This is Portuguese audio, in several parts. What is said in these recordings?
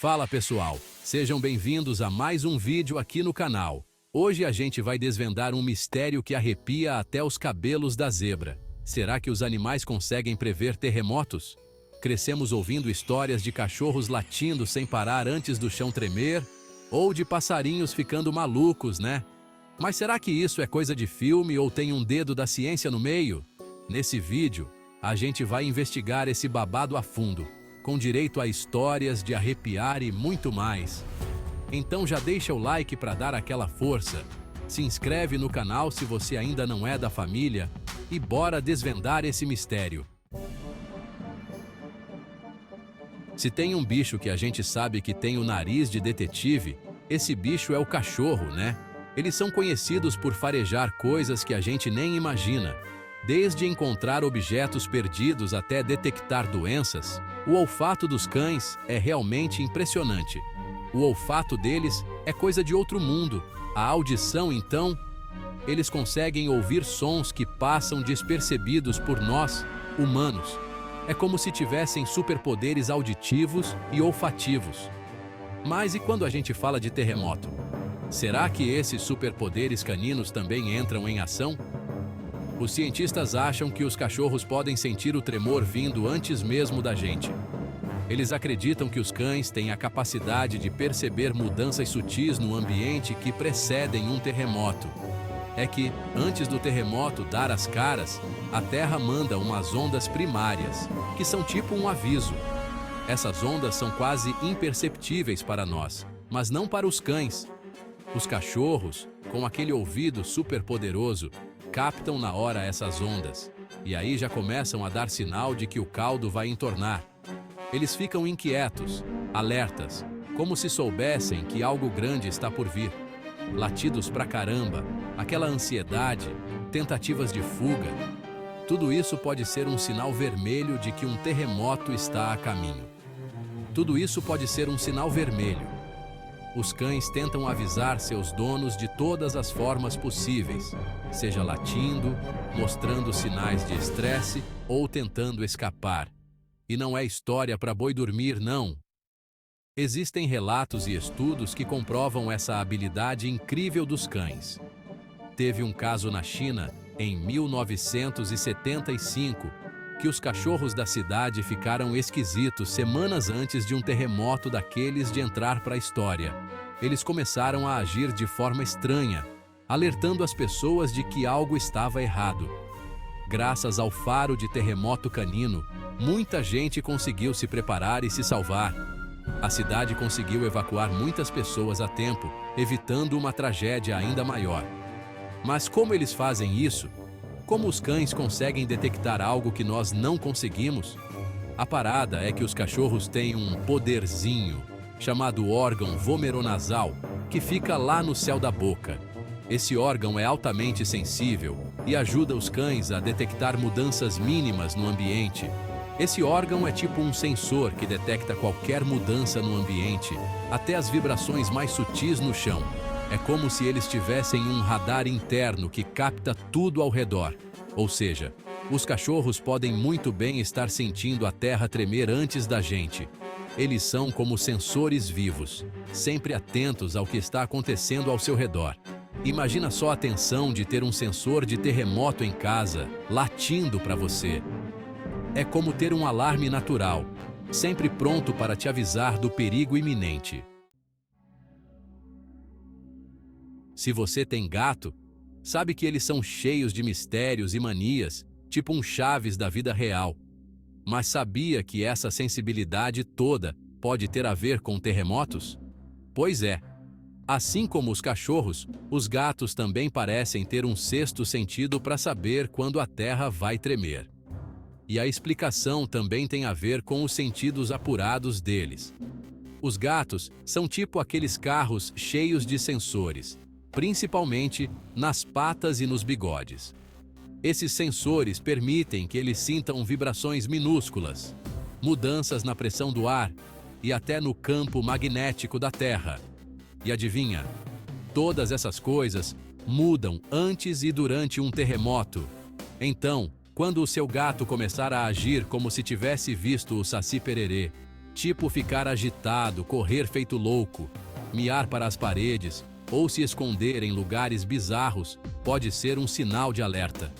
Fala pessoal, sejam bem-vindos a mais um vídeo aqui no canal. Hoje a gente vai desvendar um mistério que arrepia até os cabelos da zebra. Será que os animais conseguem prever terremotos? Crescemos ouvindo histórias de cachorros latindo sem parar antes do chão tremer, ou de passarinhos ficando malucos, né? Mas será que isso é coisa de filme ou tem um dedo da ciência no meio? Nesse vídeo, a gente vai investigar esse babado a fundo, com direito a histórias de arrepiar e muito mais. Então já deixa o like para dar aquela força, se inscreve no canal se você ainda não é da família e bora desvendar esse mistério. Se tem um bicho que a gente sabe que tem o nariz de detetive, esse bicho é o cachorro, né? Eles são conhecidos por farejar coisas que a gente nem imagina. Desde encontrar objetos perdidos até detectar doenças, o olfato dos cães é realmente impressionante. O olfato deles é coisa de outro mundo. A audição, então, eles conseguem ouvir sons que passam despercebidos por nós, humanos. É como se tivessem superpoderes auditivos e olfativos. Mas e quando a gente fala de terremoto? Será que esses superpoderes caninos também entram em ação? Os cientistas acham que os cachorros podem sentir o tremor vindo antes mesmo da gente. Eles acreditam que os cães têm a capacidade de perceber mudanças sutis no ambiente que precedem um terremoto. É que, antes do terremoto dar as caras, a Terra manda umas ondas primárias, que são tipo um aviso. Essas ondas são quase imperceptíveis para nós, mas não para os cães. Os cachorros, com aquele ouvido superpoderoso, captam na hora essas ondas, e aí já começam a dar sinal de que o caldo vai entornar. Eles ficam inquietos, alertas, como se soubessem que algo grande está por vir. Latidos pra caramba, aquela ansiedade, tentativas de fuga. Tudo isso pode ser um sinal vermelho de que um terremoto está a caminho. Tudo isso pode ser um sinal vermelho. Os cães tentam avisar seus donos de todas as formas possíveis, seja latindo, mostrando sinais de estresse ou tentando escapar. E não é história para boi dormir, não. Existem relatos e estudos que comprovam essa habilidade incrível dos cães. Teve um caso na China, em 1975, que os cachorros da cidade ficaram esquisitos semanas antes de um terremoto daqueles de entrar para a história. Eles começaram a agir de forma estranha, alertando as pessoas de que algo estava errado. Graças ao faro de terremoto canino, muita gente conseguiu se preparar e se salvar. A cidade conseguiu evacuar muitas pessoas a tempo, evitando uma tragédia ainda maior. Mas como eles fazem isso? Como os cães conseguem detectar algo que nós não conseguimos? A parada é que os cachorros têm um poderzinho, chamado órgão vomeronasal, que fica lá no céu da boca. Esse órgão é altamente sensível e ajuda os cães a detectar mudanças mínimas no ambiente. Esse órgão é tipo um sensor que detecta qualquer mudança no ambiente, até as vibrações mais sutis no chão. É como se eles tivessem um radar interno que capta tudo ao redor. Ou seja, os cachorros podem muito bem estar sentindo a terra tremer antes da gente. Eles são como sensores vivos, sempre atentos ao que está acontecendo ao seu redor. Imagina só a tensão de ter um sensor de terremoto em casa, latindo para você. É como ter um alarme natural, sempre pronto para te avisar do perigo iminente. Se você tem gato, sabe que eles são cheios de mistérios e manias, tipo um Chaves da vida real. Mas sabia que essa sensibilidade toda pode ter a ver com terremotos? Pois é. Assim como os cachorros, os gatos também parecem ter um sexto sentido para saber quando a terra vai tremer. E a explicação também tem a ver com os sentidos apurados deles. Os gatos são tipo aqueles carros cheios de sensores, principalmente nas patas e nos bigodes. Esses sensores permitem que eles sintam vibrações minúsculas, mudanças na pressão do ar e até no campo magnético da Terra. E adivinha? Todas essas coisas mudam antes e durante um terremoto. Então, quando o seu gato começar a agir como se tivesse visto o Saci Pererê, tipo ficar agitado, correr feito louco, miar para as paredes ou se esconder em lugares bizarros, pode ser um sinal de alerta.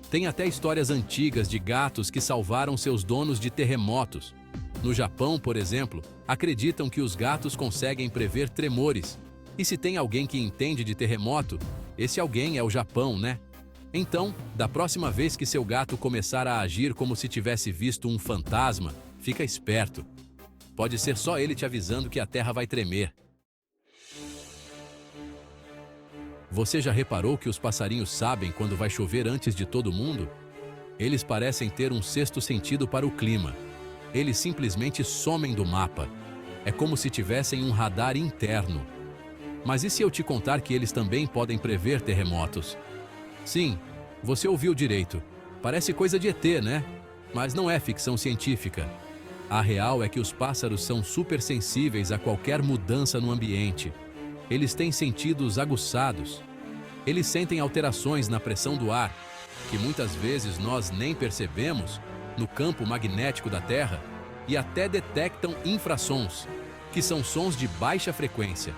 Tem até histórias antigas de gatos que salvaram seus donos de terremotos. No Japão, por exemplo, acreditam que os gatos conseguem prever tremores. E se tem alguém que entende de terremoto, esse alguém é o Japão, né? Então, da próxima vez que seu gato começar a agir como se tivesse visto um fantasma, fica esperto. Pode ser só ele te avisando que a terra vai tremer. Você já reparou que os passarinhos sabem quando vai chover antes de todo mundo? Eles parecem ter um sexto sentido para o clima. Eles simplesmente somem do mapa. É como se tivessem um radar interno. Mas e se eu te contar que eles também podem prever terremotos? Sim, você ouviu direito. Parece coisa de ET, né? Mas não é ficção científica. A real é que os pássaros são super sensíveis a qualquer mudança no ambiente. Eles têm sentidos aguçados. Eles sentem alterações na pressão do ar, que muitas vezes nós nem percebemos, no campo magnético da Terra, e até detectam infrassons, que são sons de baixa frequência.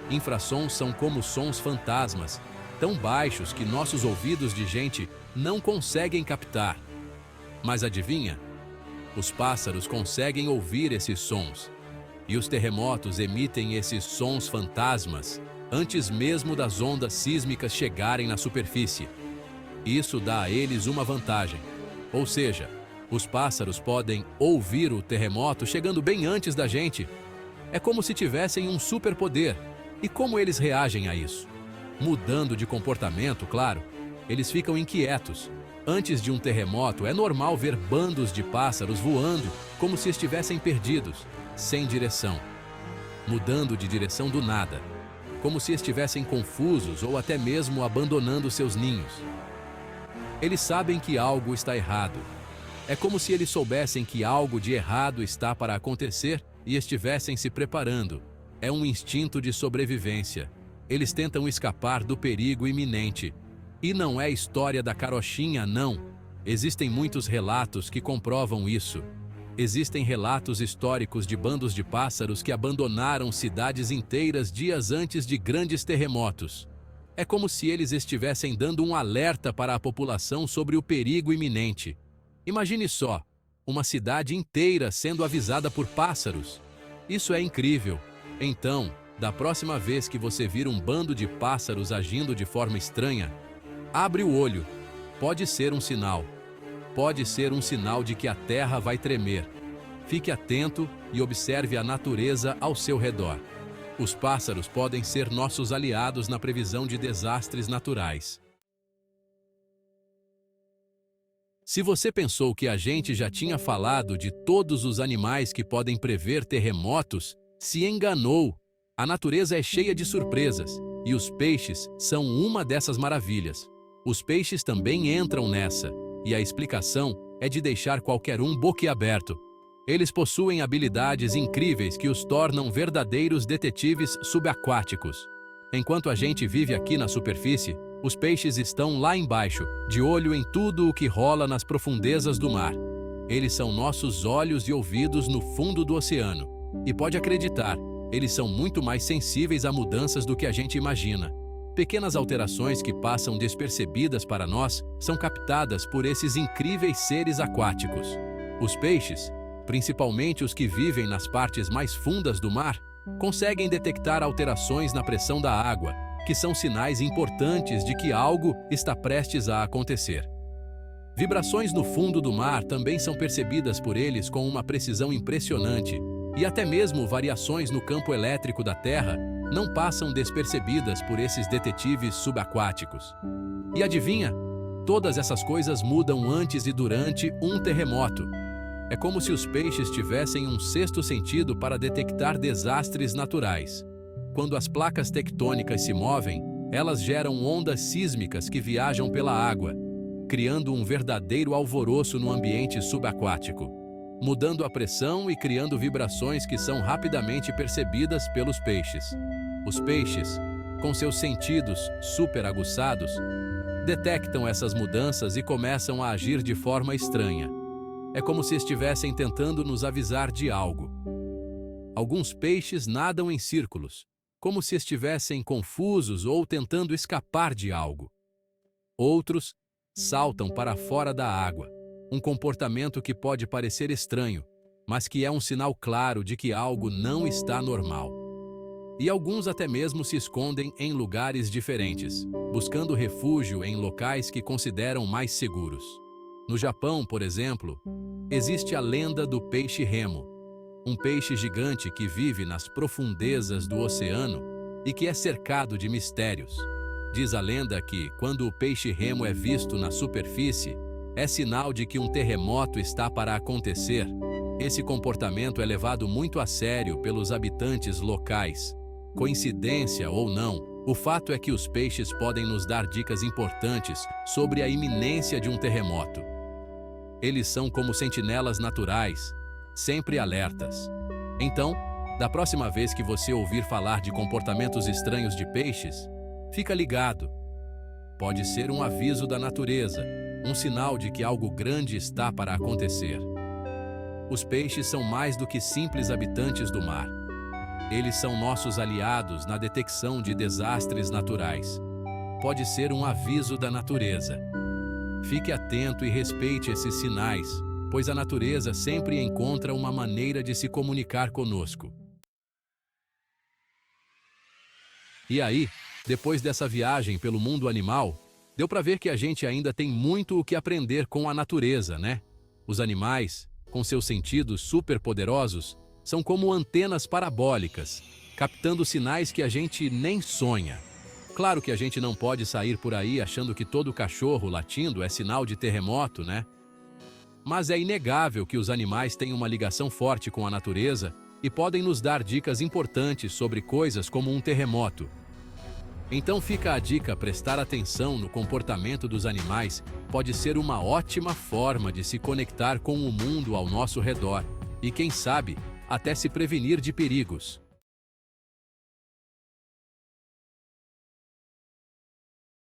Infrassons são como sons fantasmas, tão baixos que nossos ouvidos de gente não conseguem captar. Mas adivinha? Os pássaros conseguem ouvir esses sons. E os terremotos emitem esses sons fantasmas antes mesmo das ondas sísmicas chegarem na superfície. Isso dá a eles uma vantagem. Ou seja, os pássaros podem ouvir o terremoto chegando bem antes da gente. É como se tivessem um superpoder. E como eles reagem a isso? Mudando de comportamento, claro. Eles ficam inquietos. Antes de um terremoto, é normal ver bandos de pássaros voando como se estivessem perdidos, sem direção. Mudando de direção do nada, como se estivessem confusos ou até mesmo abandonando seus ninhos. Eles sabem que algo está errado. É como se eles soubessem que algo de errado está para acontecer e estivessem se preparando. É um instinto de sobrevivência. Eles tentam escapar do perigo iminente. E não é história da carochinha, não. Existem muitos relatos que comprovam isso. Existem relatos históricos de bandos de pássaros que abandonaram cidades inteiras dias antes de grandes terremotos. É como se eles estivessem dando um alerta para a população sobre o perigo iminente. Imagine só, uma cidade inteira sendo avisada por pássaros. Isso é incrível. Então, da próxima vez que você vir um bando de pássaros agindo de forma estranha, abre o olho. Pode ser um sinal. Pode ser um sinal de que a terra vai tremer. Fique atento e observe a natureza ao seu redor. Os pássaros podem ser nossos aliados na previsão de desastres naturais. Se você pensou que a gente já tinha falado de todos os animais que podem prever terremotos, se enganou. A natureza é cheia de surpresas, e os peixes são uma dessas maravilhas. Os peixes também entram nessa, e a explicação é de deixar qualquer um boquiaberto. Eles possuem habilidades incríveis que os tornam verdadeiros detetives subaquáticos. Enquanto a gente vive aqui na superfície, os peixes estão lá embaixo, de olho em tudo o que rola nas profundezas do mar. Eles são nossos olhos e ouvidos no fundo do oceano. E pode acreditar, eles são muito mais sensíveis a mudanças do que a gente imagina. Pequenas alterações que passam despercebidas para nós são captadas por esses incríveis seres aquáticos. Os peixes, principalmente os que vivem nas partes mais fundas do mar, conseguem detectar alterações na pressão da água, que são sinais importantes de que algo está prestes a acontecer. Vibrações no fundo do mar também são percebidas por eles com uma precisão impressionante, e até mesmo variações no campo elétrico da Terra não passam despercebidas por esses detetives subaquáticos. E adivinha? Todas essas coisas mudam antes e durante um terremoto. É como se os peixes tivessem um sexto sentido para detectar desastres naturais. Quando as placas tectônicas se movem, elas geram ondas sísmicas que viajam pela água, criando um verdadeiro alvoroço no ambiente subaquático, mudando a pressão e criando vibrações que são rapidamente percebidas pelos peixes. Os peixes, com seus sentidos super aguçados, detectam essas mudanças e começam a agir de forma estranha. É como se estivessem tentando nos avisar de algo. Alguns peixes nadam em círculos, como se estivessem confusos ou tentando escapar de algo. Outros saltam para fora da água, um comportamento que pode parecer estranho, mas que é um sinal claro de que algo não está normal. E alguns até mesmo se escondem em lugares diferentes, buscando refúgio em locais que consideram mais seguros. No Japão, por exemplo, existe a lenda do peixe-remo, um peixe gigante que vive nas profundezas do oceano e que é cercado de mistérios. Diz a lenda que, quando o peixe-remo é visto na superfície, é sinal de que um terremoto está para acontecer. Esse comportamento é levado muito a sério pelos habitantes locais. Coincidência ou não, o fato é que os peixes podem nos dar dicas importantes sobre a iminência de um terremoto. Eles são como sentinelas naturais, sempre alertas. Então, da próxima vez que você ouvir falar de comportamentos estranhos de peixes, fica ligado. Pode ser um aviso da natureza, um sinal de que algo grande está para acontecer. Os peixes são mais do que simples habitantes do mar. Eles são nossos aliados na detecção de desastres naturais. Pode ser um aviso da natureza. Fique atento e respeite esses sinais, pois a natureza sempre encontra uma maneira de se comunicar conosco. E aí, depois dessa viagem pelo mundo animal, deu para ver que a gente ainda tem muito o que aprender com a natureza, né? Os animais, com seus sentidos superpoderosos, são como antenas parabólicas, captando sinais que a gente nem sonha. Claro que a gente não pode sair por aí achando que todo cachorro latindo é sinal de terremoto, né? Mas é inegável que os animais têm uma ligação forte com a natureza e podem nos dar dicas importantes sobre coisas como um terremoto. Então fica a dica: prestar atenção no comportamento dos animais pode ser uma ótima forma de se conectar com o mundo ao nosso redor e, quem sabe, até se prevenir de perigos.